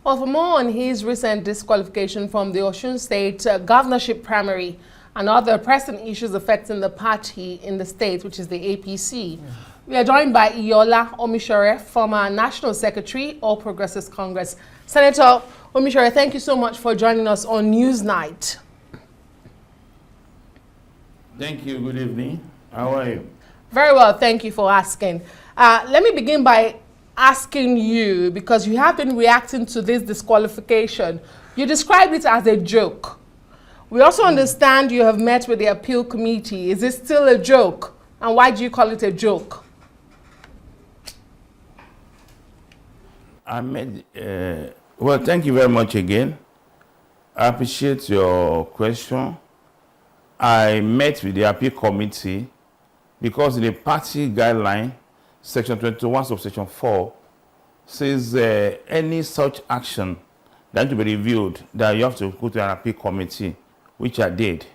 Well, for more on his recent disqualification from the Osun State governorship primary and other pressing issues affecting the party in the state, which is the APC, we are joined by Iyiola Omisore, former National Secretary, All Progressives Congress. Senator Omisore, thank you so much for joining us on Newsnight. Thank you. Good evening. How are you? Very well. Thank you for asking. Let me begin by asking you, because you have been reacting to this disqualification. You described it as a joke. We also understand you have met with the appeal committee. Is it still a joke? And why do you call it a joke? Well, thank you very much again. I appreciate your question. I met with the appeal committee because in the party guideline, Section 21, subsection 4, says any such action that to be reviewed, that you have to go to an appeal committee, which I did.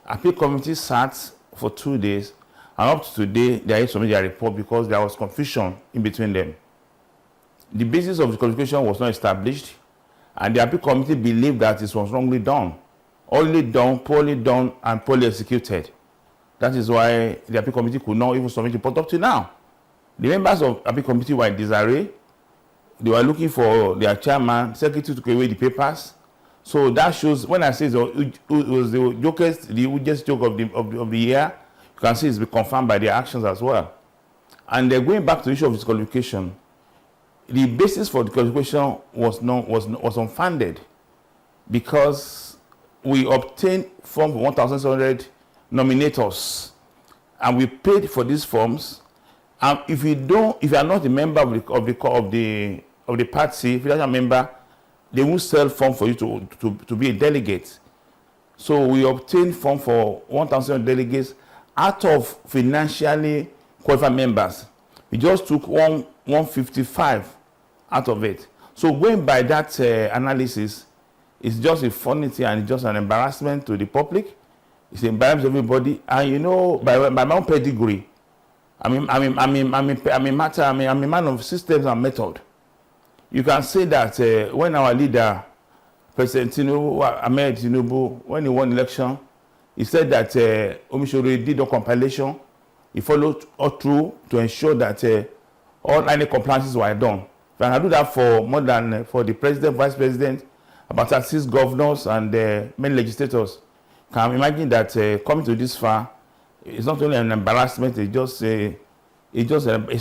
Appeal committee sat for 2 days, and up to today, they had submitted their report because there was confusion in between them. The basis of the qualification was not established, and the appeal committee believed that it was wrongly done, only done, and poorly executed. That is why the appeal committee could not even submit the report up to now. The members of the appeal committee were in disarray. They were looking for their chairman, secretary to take away the papers. So that shows, when I say it was the hugest joke of the year, you can see it's been confirmed by their actions as well. And going back to the issue of disqualification, the basis for the qualification was unfounded because we obtained form for 1,700 nominators, and we paid for these forms. And if you are not a member of the party, if you're not a member, they won't sell form for you to be a delegate. So we obtained form for 1,000 delegates out of financially qualified members. We just took 155 out of it. So going by that analysis, it's just a funny thing and it's just an embarrassment to the public. It's an embarrassment to everybody. And you know, by my own pedigree, I'm a man of systems and method. You can say that when our leader, President Ahmed Tinubu, when he won election, he said that Omisore did a compilation. He followed all through to ensure that all any compliances were done. If I do that for more than for the president, vice president, about 6 governors and many legislators, can imagine that coming to this far, it's not only an embarrassment. It's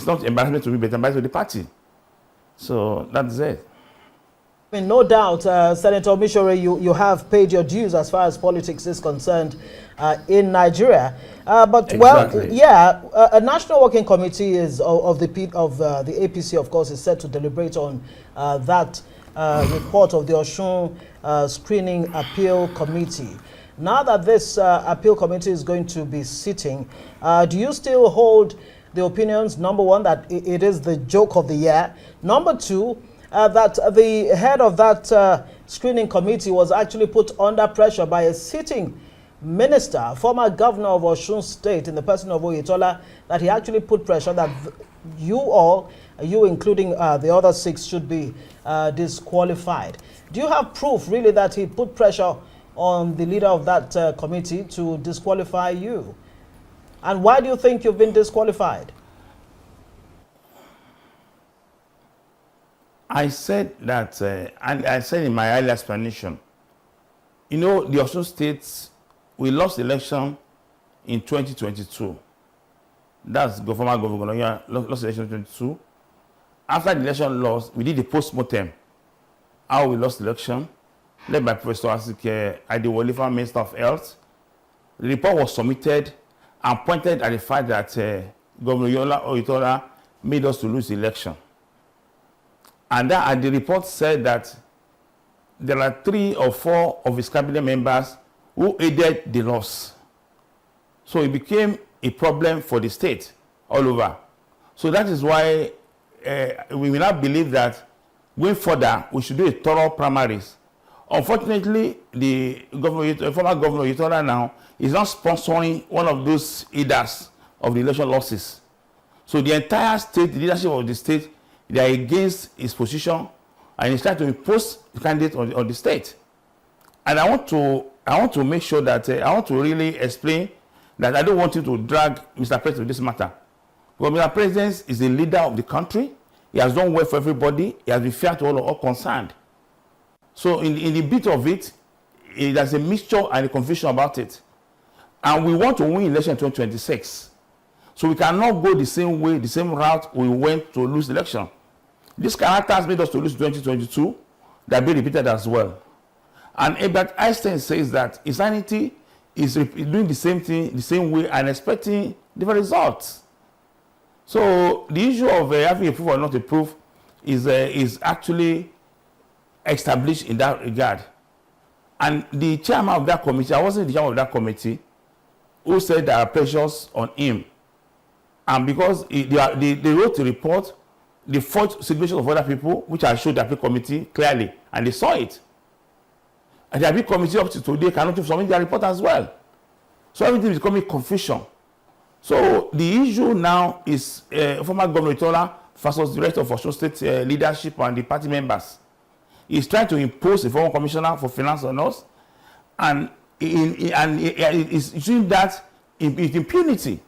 not embarrassment to me, but embarrassment to the party. So that's it. I mean, no doubt, Senator Omisore, you have paid your dues as far as politics is concerned in Nigeria. But exactly. Well, yeah, a national working committee is of the APC, of course, is set to deliberate on that report of the Osun Screening Appeal Committee. Now that this appeal committee is going to be sitting, do you still hold the opinions, number one, that it is the joke of the year, number two, that the head of that screening committee was actually put under pressure by a sitting minister, former governor of Osun State, in the person of Iyiola, that he actually put pressure that you including the other 6, should be disqualified? Do you have proof, really, that he put pressure on the leader of that committee to disqualify you? And why do you think you've been disqualified? I said that, and I said in my earlier explanation, you know, the Osun State, we lost the election in 2022. That's former governor, lost the election in 2022. After the election loss, we did a post-mortem, how we lost the election, led by Professor Iyiola, Minister of Health. The report was submitted and pointed at the fact that Governor Iyiola made us to lose the election. And the report said that there are 3 or 4 of his cabinet members who aided the loss. So it became a problem for the state all over. So that is why we will not believe that going further, we should do a thorough primaries. Unfortunately, the former governor Iyiola now is not sponsoring one of those aiders of the election losses. So the entire state, the leadership of the state, they are against his position. and he's trying to impose the candidate on the state. And I want to make sure that I want to really explain that I don't want you to drag Mr. President with this matter. Because Mr. President is the leader of the country. He has done well for everybody. He has been fair to all concerned. So in the bit of it, there's a mixture and a confusion about it. And we want to win election in 2026. So we cannot go the same way, the same route we went to lose the election. This character has made us to lose 2022. That will be repeated as well. And Albert Einstein says that insanity is doing the same thing the same way and expecting different results. So the issue of having a proof or not a proof is actually established in that regard. And the chairman of that committee, I wasn't the chairman of that committee, who said there are pressures on him. And because they wrote the report, the forged signatures of other people, which I showed the appeal committee clearly, and they saw it. And the appeal committee up to today cannot submit their report as well. So everything is becoming confusion. So the issue now is former Governor Iyiola versus the rest of Osun State leadership and the party members. He's trying to impose a former commissioner for finance on us, and he's doing that with impunity.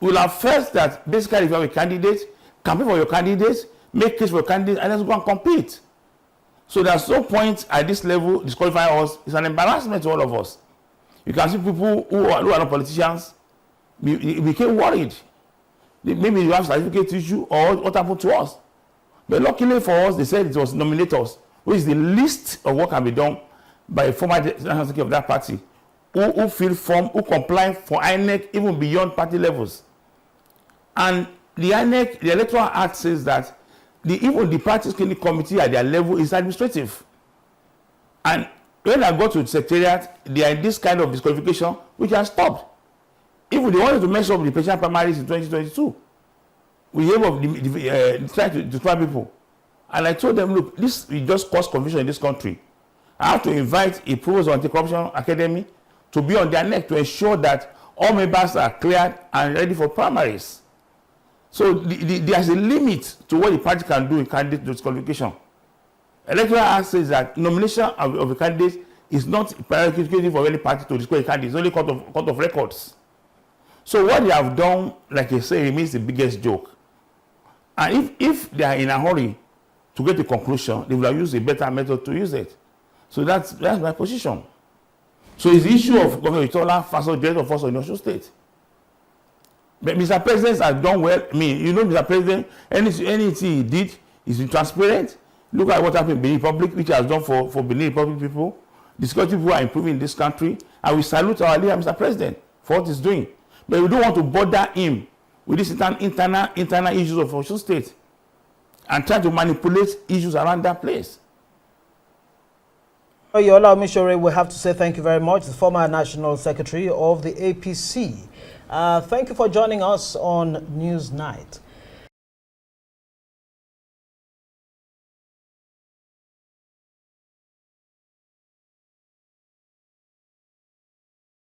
We'll have first that basically if you have a candidate, campaign for your candidate, make case for your candidate, and let's go and compete. So there's no point at this level disqualifying us. It's an embarrassment to all of us. You can see people who are not politicians became worried. Maybe you have certificate issue or what happened to us. But luckily for us, they said it was nominators, which is the least of what can be done by a former national secretary of that party, who fill form, who comply for INEC even beyond party levels. And the INEC, the Electoral Act says that even the party screening committee at their level is administrative. And when I go to the secretariat, they are in this kind of disqualification, which has stopped. Even they wanted to mess up the presidential primaries in 2022, with the aim of trying to destroy people. And I told them, look, this will just cause confusion in this country. I have to invite a Provost of Anti-Corruption Academy to be on their neck to ensure that all members are cleared and ready for primaries. So there's a limit to what the party can do in candidate disqualification. Electoral Act says that nomination of a candidate is not prerogative for any party to disqualify a candidate. It's only court of records. So what they have done, like I say, remains the biggest joke. And if they are in a hurry to get a conclusion, they will have used a better method to use it. So that's my position. So it's the issue of Governor Iyiola versus the rest of us in Osun State. But Mr. President has done well. I mean, you know, Mr. President, anything he did is transparent. Look at what happened in Benin Republic, which he has done for Benin Republic people. The security people are improving in this country. And we salute our leader, Mr. President, for what he's doing. But we don't want to bother him with these internal issues of Osun State and try to manipulate issues around that place. Iyiola Omisore, we have to say thank you very much, the former National Secretary of the APC. Thank you for joining us on News Night.